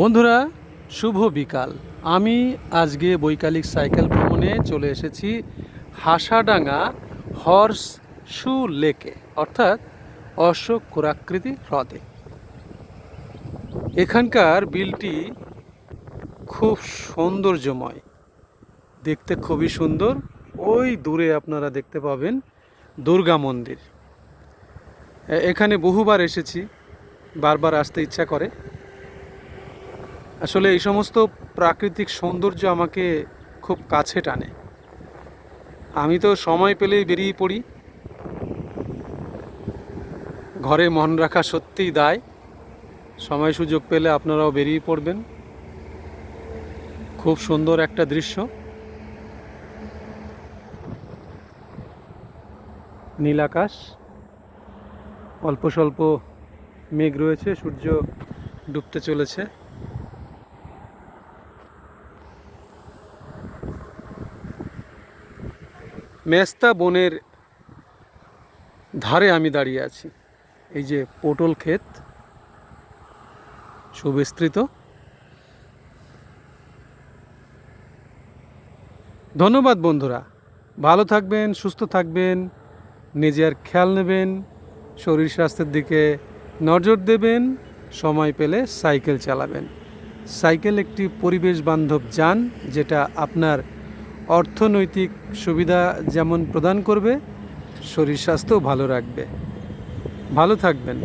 বন্ধুরা, শুভ বিকাল। আমি আজকে বৈকালিক সাইকেল ভ্রমণে চলে এসেছি হাসাডাঙ্গা হর্স শু লেকে, অর্থাৎ অশোক কোরাকৃতি হ্রদে। এখানকার বিলটি খুব সৌন্দর্যময়, দেখতে খুবই সুন্দর। ওই দূরে আপনারা দেখতে পাবেন দুর্গা মন্দির। এখানে বহুবার এসেছি, বারবার আসতে ইচ্ছা করে। আসলে এই সমস্ত প্রাকৃতিক সৌন্দর্য আমাকে খুব কাছে টানে। আমি তো সময় পেলেই বেরিয়ে পড়ি। ঘরে মন রাখা সত্যিই দায়। সময় সুযোগ পেলে আপনারাও বেরিয়ে পড়বেন। খুব সুন্দর একটা দৃশ্য। নীল আকাশ, অল্প স্বল্প মেঘ রয়েছে, সূর্য ডুবতে চলেছে। মেস্তা বনের ধারে আমি দাঁড়িয়ে আছি। এই যে পটল ক্ষেত, সুবিস্তৃত। ধন্যবাদ বন্ধুরা, ভালো থাকবেন, সুস্থ থাকবেন, নিজের খেয়াল নেবেন, শরীর স্বাস্থ্যের দিকে নজর দেবেন, সময় পেলে সাইকেল চালাবেন। সাইকেল একটি পরিবেশ বান্ধব যান, যেটা আপনার অর্থনৈতিক সুবিধা যেমন প্রদান করবে, শরীর স্বাস্থ্যও ভালো রাখবে। ভালো থাকবেন।